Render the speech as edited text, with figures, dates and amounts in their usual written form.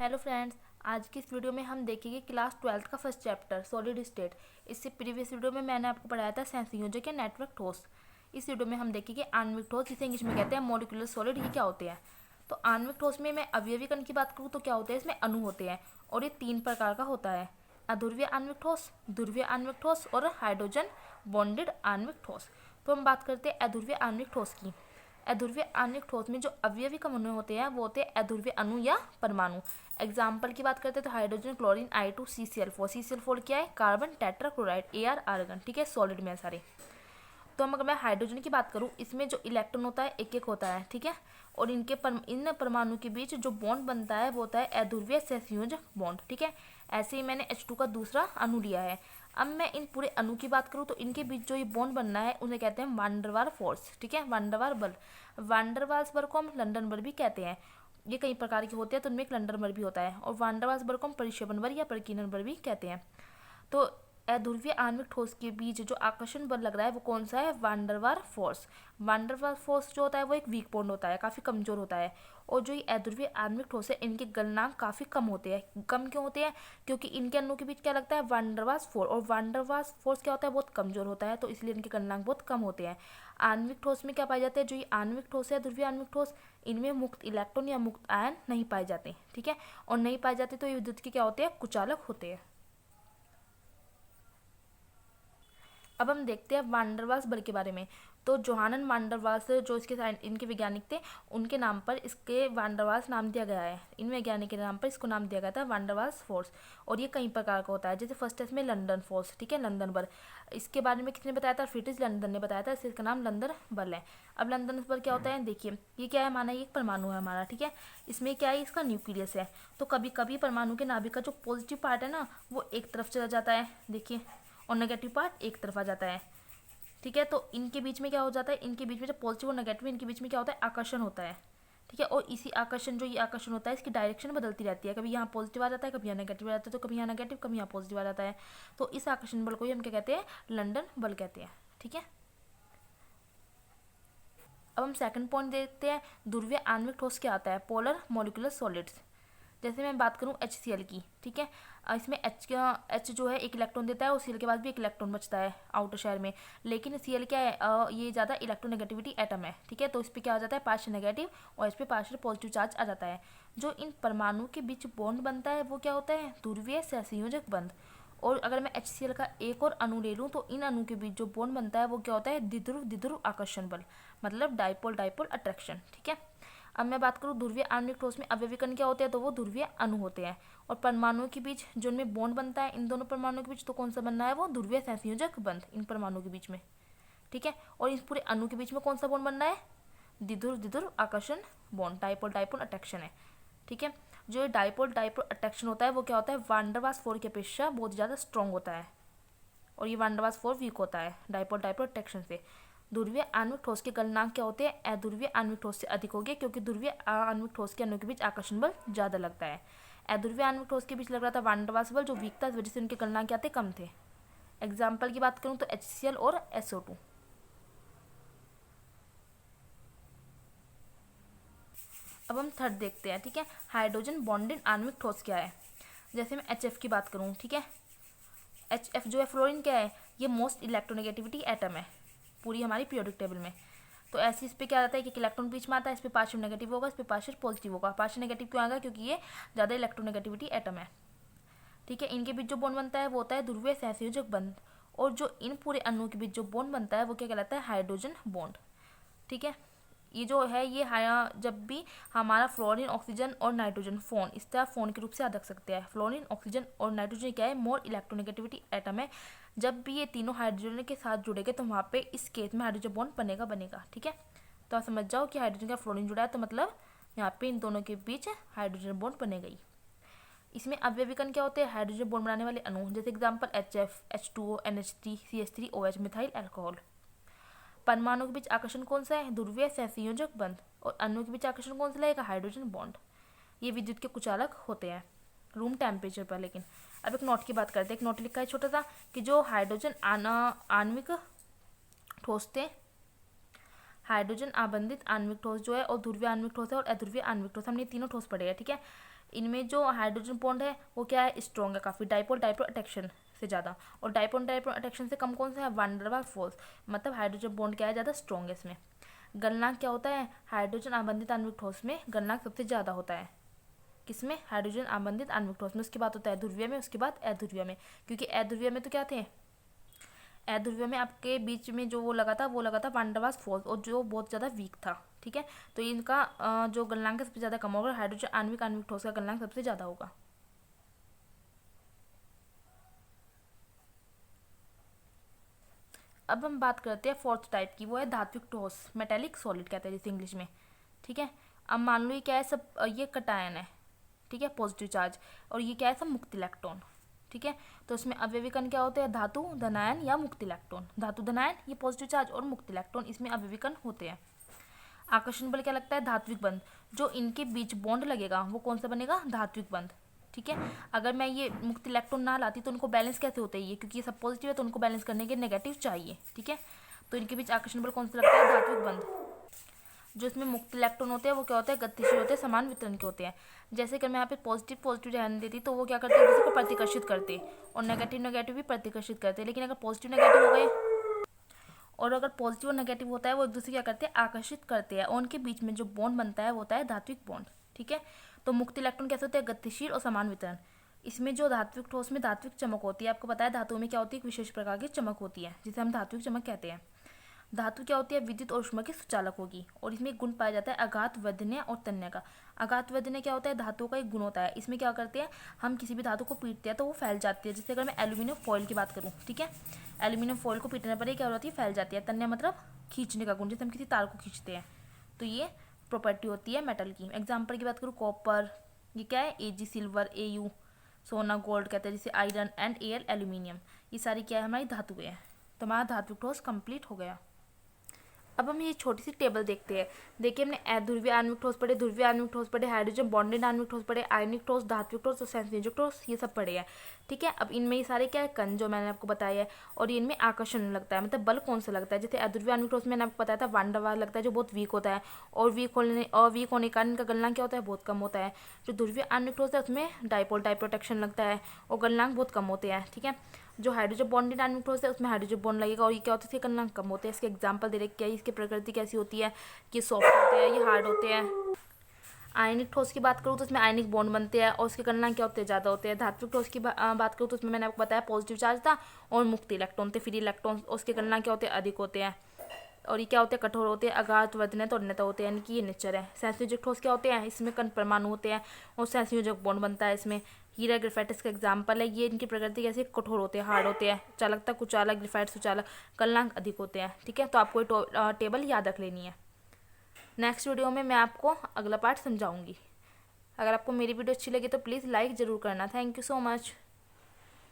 Hello friends, आज की इस वीडियो में हम देखेंगे क्लास 12th का फर्स्ट चैप्टर सॉलिड स्टेट। इससे प्रीवियस वीडियो में मैंने आपको पढ़ाया था संयोजक या नेटवर्क ठोस। इस वीडियो में हम देखेंगे आणविक ठोस, जिसे इंग्लिश में कहते हैं मॉलिक्यूलर सॉलिड। ये क्या होते हैं? तो आणविक ठोस में मैं अवयवी कण की बात करूँ तो क्या होते हैं, इसमें अणु होते हैं और ये 3 प्रकार का होता है: अध्रुवीय आणविक ठोस, ध्रुवीय आणविक ठोस और हाइड्रोजन बॉन्डेड आणविक ठोस। तो हम बात करते हैं अध्रुवीय आणविक ठोस की। अध्रुवीय आणविक ठोस में जो अवयवी कण होते हैं वो होते हैं अध्रुवीय अणु या परमाणु। एग्जाम्पल की बात करते हैं तो हाइड्रोजन, क्लोरीन, I2CCl4। CCl4 क्या है? Carbon tetrachloride, Ar argon. ठीक है, सॉलिड में है सारे। तो हम अगर मैं हाइड्रोजन की बात करूँ, इसमें जो इलेक्ट्रॉन होता है एक एक होता है। ठीक है, और इन परमाणु के बीच जो बॉन्ड बनता है वो होता है अध्रुवीय सहसंयोजक बॉन्ड। ठीक है, ऐसे ही मैंने H2 का दूसरा अणु लिया है। अब मैं इन पूरे अणु की बात करूँ तो इनके बीच जो ये बॉन्ड बनना है उन्हें कहते हैं वान डर वाल फोर्स। ठीक है, वान डर वाल बल। वान डर वाल्स बल को हम लंदन बल भी कहते हैं। ये कई प्रकार के होते हैं तो उनमें एक लंदन बल भी होता है। और वान डर वाल्स बल को हम परिक्षेपण बल या प्रकीर्णन बल भी कहते हैं। तो अध्रुवीय आणविक ठोस के बीच जो आकर्षण बल लग रहा है वो कौन सा है? वान डर वाल फोर्स। वान डर वाल फोर्स जो होता है वो एक वीक बॉन्ड होता है, काफ़ी कमजोर होता है। और जो ये अध्रुवीय आणविक ठोस है इनके गलनांक काफ़ी कम होते हैं। कम क्यों होते हैं? क्योंकि इनके अणुओं के बीच क्या लगता है? वान डर वाल्स फोर्स। और वान डर वाल्स फोर्स क्या होता है? बहुत कमजोर होता है, तो इसलिए इनके गलनांक बहुत कम होते हैं। आणविक ठोस में क्या पाए जाते हैं? जो ये आणविक ठोस है, ध्रुवीय आणविक ठोस, इनमें मुक्त इलेक्ट्रॉन या मुक्त आयन नहीं पाए जाते। ठीक है, और नहीं पाए जाते तो ये विद्युत के क्या होते हैं? कुचालक होते हैं। अब हम देखते हैं वान डर वाल्स बल के बारे में। तो जोहानन वान डर वाल्स जो इनके वैज्ञानिक थे, उनके नाम पर इसके वान डर वाल्स नाम दिया गया है। इन वैज्ञानिक के नाम पर इसको नाम दिया गया था वान डर वाल्स फोर्स। और ये कई प्रकार का होता है, जैसे फर्स्ट है इसमें लंदन फोर्स। ठीक है, लंदन बल। इसके बारे में किसने बताया था? फ्रिट्ज लंदन ने बताया था, इसका नाम लंदन बल है। अब लंदन बल क्या होता है? देखिए, ये क्या है? माना ये एक परमाणु है हमारा। ठीक है, इसमें क्या है? इसका न्यूक्लियस है। तो कभी कभी परमाणु के नाभिक का जो पॉजिटिव पार्ट है ना, वो एक तरफ चला जाता है, देखिए, और नेगेटिव पार्ट एक तरफ आ जाता है। ठीक है, तो इनके बीच में क्या हो जाता है? इनके बीच में जब पॉजिटिव और नेगेटिव, इनके बीच में क्या होता है? आकर्षण होता है। ठीक है, और इसी आकर्षण, जो ये आकर्षण होता है, इसकी डायरेक्शन बदलती रहती है। कभी यहाँ पॉजिटिव आ जाता है, कभी यहाँ नेगेटिव आ जाता है, तो कभी यहाँ नेगेटिव, कभी यहाँ पॉजिटिव आ जाता है। तो इस आकर्षण बल को ही हम क्या कहते हैं? लंदन बल कहते हैं। ठीक है, अब हम सेकंड पॉइंट देखते हैं, ध्रुवीय आणविक ठोस क्या आता है? Polar molecular solids. जैसे मैं बात करूँ HCl की। ठीक है, इसमें H जो है एक इलेक्ट्रॉन देता है और Cl के बाद भी एक इलेक्ट्रॉन बचता है आउटर शेयर में। लेकिन Cl क्या है? ये ज़्यादा इलेक्ट्रोनेगेटिविटी एटम है। ठीक है, तो इस पर क्या आ जाता है? पार्शियल नेगेटिव, और इस पर पार्शियल पॉजिटिव चार्ज आ जाता है। जो इन परमाणु के बीच बॉन्ड बनता है वो क्या होता है? ध्रुवीय सहसंयोजक बंध। और अगर मैं HCl का एक और अणु ले लूँ तो इन अणु के बीच जो बॉन्ड बनता है वो क्या होता है? द्विध्रुव द्विध्रुव आकर्षण बल, मतलब डाइपोल डाइपोल अट्रैक्शन। ठीक है, अब मैं बात करूँ ध्रुवीय आणविक ठोस में अवयवी कण क्या होते हैं? तो वो ध्रुवीय अणु होते हैं। और परमाणुओं के बीच जो इनमें बॉन्ड बनता है, इन दोनों परमाणुओं के बीच, तो कौन सा बनना है? वो ध्रुवीय सहसंयोजक बंध इन परमाणुओं के बीच में। ठीक है, और इस पूरे अणु के बीच में कौन सा बॉन्ड बनना है? द्विध्रुव द्विध्रुव आकर्षण बॉन्ड, डाइपोल डाइपोल अट्रैक्शन है। ठीक है, जो ये डाइपोल डाइपोल अट्रैक्शन होता है वो क्या होता है? वान डर वाल्स फोर्स की अपेक्षा बहुत ज़्यादा स्ट्रॉन्ग होता है, और ये वान डर वाल्स फोर्स वीक होता है डाइपोल डाइपोल अट्रैक्शन से। ध्रुवीय आणविक ठोस के गलनांक क्या होते हैं? अध्रुवीय आणविक ठोस से अधिक होंगे, क्योंकि ध्रुवीय आणविक ठोस के अणुओं के बीच आकर्षण बल ज़्यादा लगता है। अध्रुवीय आणविक ठोस के बीच लग रहा था वान डर वाल्स बल, जो वीक था, इस वजह से उनके गलनांक क्या थे? कम थे। एग्जाम्पल की बात करूँ तो HCl और SO2। अब हम थर्ड देखते हैं। ठीक है, हाइड्रोजन बॉन्डेड आणविक ठोस क्या है? जैसे मैं HF की बात करूँ। ठीक है, HF जो है फ्लोरीन क्या है? ये मोस्ट इलेक्ट्रोनेगेटिविटी एटम है पूरी हमारी पीरियोडिक टेबल में। तो ऐसे इस पर क्या आता है कि इलेक्ट्रॉन बीच में आता है, इस पर पार्शियल नेगेटिव होगा, इस पर पार्शियल पॉजिटिव होगा। पार्शियल नेगेटिव क्यों आएगा? क्योंकि ये ज़्यादा इलेक्ट्रोनेगेटिविटी एटम है। ठीक है, इनके बीच जो बॉन्ड बनता है वो होता है ध्रुवीय सहसंयोजक बंध। और जो इन पूरे अणुओं के बीच जो बॉन्ड बनता है वो क्या कहलाता है? Hydrogen bond. ठीक है, ये जो है ये जब भी हमारा फ्लोरीन, ऑक्सीजन और नाइट्रोजन, फोन, इस तरह फोन के रूप से याद रख सकते हैं। फ्लोरीन, ऑक्सीजन और नाइट्रोजन क्या है? मोर इलेक्ट्रोनेगेटिविटी एटम है। जब भी ये तीनों हाइड्रोजन के साथ जुड़ेंगे तो वहाँ पे इस केस में हाइड्रोजन बॉन्ड बनेगा। ठीक है, तो आप समझ जाओ कि हाइड्रोजन का फ्लोरीन जुड़ा है, तो मतलब यहाँ पे इन दोनों के बीच हाइड्रोजन बॉन्ड बनेगा ही। इसमें अवयवी कण क्या होते हैं? हाइड्रोजन बॉन्ड बनाने वाले अणु, जैसे example HF, H2O, NH3, CH3, OH, methyl alcohol. परमाणु के बीच आकर्षण कौन सा है? ध्रुवीय सहसंयोजक बंध। और अणु के बीच आकर्षण कौन सा लगेगा? Hydrogen bond. ये विद्युत के कुचालक होते हैं रूम टेम्परेचर पर। लेकिन अब एक नोट की बात करते हैं। एक नोट लिखा है छोटा सा कि जो हाइड्रोजन आणविक ठोस थे, हाइड्रोजन आबंधित आणविक ठोस जो है, और ध्रुवीय आणविक ठोस है, और अध्रुवीय आणविक ठोस, हमने तीनों ठोस पढ़े हैं। ठीक है, इनमें जो हाइड्रोजन बॉन्ड है वो क्या है, स्ट्रॉन्ग है काफ़ी, डाइपोल डाइपोल अट्रैक्शन से ज़्यादा, और डाइपोल डाइपोल अट्रैक्शन से कम कौन सा है, वैन डर वाल्स फोर्स, मतलब हाइड्रोजन बॉन्ड क्या है, ज़्यादा स्ट्रॉन्ग है इसमें। गलनांक क्या होता है, हाइड्रोजन आबंधित आणविक ठोस में गलनांक सबसे ज़्यादा होता है, किसमें, हाइड्रोजन आबंधित आणविक ठोस में। उसके बाद होता है ध्रुवीय में, उसके बाद अध्रुवीय में, क्योंकि अध्रुवीय में तो क्या थे, अध्रुवीय में आपके बीच में जो वो लगा था वैन डर वाल्स फोर्स, और जो बहुत ज़्यादा वीक था, ठीक है। तो इनका जो गलनांक है सबसे ज़्यादा कम होगा, हाइड्रोजन आणविक ठोस का गलनांक सबसे ज़्यादा होगा। अब हम बात करते हैं फोर्थ टाइप की, वो है धात्विक ठोस, मेटेलिक सॉलिड कहते हैं जिसे इंग्लिश में, ठीक है। अब मान लो ये क्या है, सब ये कटायन है, ठीक है, पॉजिटिव चार्ज, और ये क्या है, सब मुक्त इलेक्ट्रॉन, ठीक है। तो इसमें अवयवी कण क्या होते हैं, धातु धनायन या मुक्त इलेक्ट्रॉन, धातु धनायन ये पॉजिटिव चार्ज, और मुक्त इलेक्ट्रॉन इसमें अवयवी कण होते हैं। आकर्षण बल क्या लगता है, धात्विक बंध, जो इनके बीच बॉन्ड लगेगा वो कौन सा बनेगा, धात्विक बंध, ठीक है। अगर मैं ये मुक्त इलेक्ट्रॉन ना लाती तो उनको बैलेंस कैसे होते हैं ये, क्योंकि ये सब पॉजिटिव है तो उनको बैलेंस करने के नेगेटिव चाहिए, ठीक है। तो इनके बीच आकर्षण बल कौन सा लगता है, धात्विक बंध। जो इसमें मुक्त इलेक्ट्रॉन होते हैं वो क्या होते हैं, गतिशील होते हैं, समान वितरण के होते हैं। जैसे कि मैं यहाँ पे पॉजिटिव पॉजिटिव ध्यान देती तो वो क्या करते हैं, दूसरे को प्रतिकर्षित करते, और नेगेटिव नेगेटिव भी प्रतिकर्षित करते। लेकिन अगर पॉजिटिव नेगेटिव हो गए, और अगर पॉजिटिव और नेगेटिव होता है वो एक दूसरे क्या करते हैं, आकर्षित करते हैं, और उनके बीच में जो बॉन्ड बनता है वो होता है धात्विक बॉन्ड, ठीक है। तो मुक्त इलेक्ट्रॉन कैसे होते हैं, गतिशील और समान वितरण। इसमें जो धात्विक ठोस में धात्विक चमक होती है, आपको पता है धातुओं में क्या होती है, एक विशेष प्रकार की चमक होती है जिसे हम धात्विक चमक कहते हैं। धातु क्या होती है, विद्युत और ऊष्मा की सुचालक होगी, और इसमें एक गुण पाया जाता है आघात वैधन्य और तन्य का। आघात वैधन्य क्या होता है, धातु का एक गुण होता है। इसमें क्या करते हैं, हम किसी भी धातु को पीटते हैं तो वो फैल जाती है। जैसे अगर मैं एल्यूमिनियम फॉइल की बात करूँ, ठीक है, एल्यूमिनियम फॉइल को पीटने पर ये क्या होती है, फैल जाती है। तन्य मतलब खींचने का गुण, जैसे हम किसी तार को खींचते हैं, तो ये प्रॉपर्टी होती है मेटल की। एग्जाम्पल की बात करूँ, कॉपर, ये क्या है, Ag सिल्वर, Au सोना गोल्ड कहते हैं, जैसे आयरन एंड Al एल्यूमिनियम, ये सारी क्या है, हमारी धातुएं हैं। तो हमारा धात्विक ठोस कंप्लीट हो गया। अब हम ये छोटी सी टेबल देखते हैं। देखिए हमने अध्रुवीय आणविक ठोस पढ़े, ध्रुवीय आणविक ठोस पढ़े, हाइड्रोजन बॉन्डेड आणविक ठोस पढ़े, आयनिक ठोस, धात्विक ठोस और संयोजक ठोस, ये सब पढ़े हैं, ठीक है। अब इनमें ये सारे क्या है, कण जो मैंने आपको बताया है, और इनमें आकर्षण लगता है, मतलब बल कौन सा लगता है। जैसे अध्रुवीय आणविक ठोस में मैंने आपको बताया था वैन डर वाल्स लगता है, जो बहुत वीक होता है, और वीक होने के कारण इनका गलनांक क्या होता है, बहुत कम होता है। जो ध्रुवीय आणविक ठोस है उसमें डाइपोल डाइप्रोटेक्शन लगता है, और गलनांक बहुत कम होते हैं, ठीक है। जो हाइड्रोजन बॉन्डेड आणविक ठोस है उसमें हाइड्रोजन बॉन्ड लगेगा, और ये क्या होता है, इसके गलनांक कम होते हैं। इसके एग्जांपल दे रहे क्या है, इसकी प्रकृति कैसी होती है, कि सॉफ्ट होते हैं, ये हार्ड होते हैं। आयनिक ठोस की बात करूँ तो उसमें आयनिक बॉन्ड बनते हैं, और उसके गलनांक क्या होते हैं, ज़्यादा होते हैं। धात्विक ठोस की बात करूँ तो उसमें मैंने आपको बताया पॉजिटिव चार्ज था और मुक्त इलेक्ट्रॉन थे, फ्री इलेक्ट्रॉन, उसके गलनांक क्या होते हैं, अधिक होते हैं। और ये क्या होते हैं, कठोर होते हैं, अगाध वदनत और अन्यता होते हैं, यानी कि ये नेचर है। संयोजक ठोस क्या होते हैं, इसमें कण परमाणु होते हैं और संयोजक बॉन्ड बनता है इसमें। हीरा ग्रेफाइट इसका एग्जाम्पल है। ये इनकी प्रकृति कैसे, कठोर होते हैं, हार्ड होते हैं, चालकता कुचालक, ग्रेफाइट सुचालक, गलनांक अधिक होते हैं, ठीक है। तो आपको ये टेबल याद रख लेनी है। नेक्स्ट वीडियो में मैं आपको अगला पार्ट समझाऊंगी। अगर आपको मेरी वीडियो अच्छी लगी तो प्लीज़ लाइक ज़रूर करना। Thank you so much.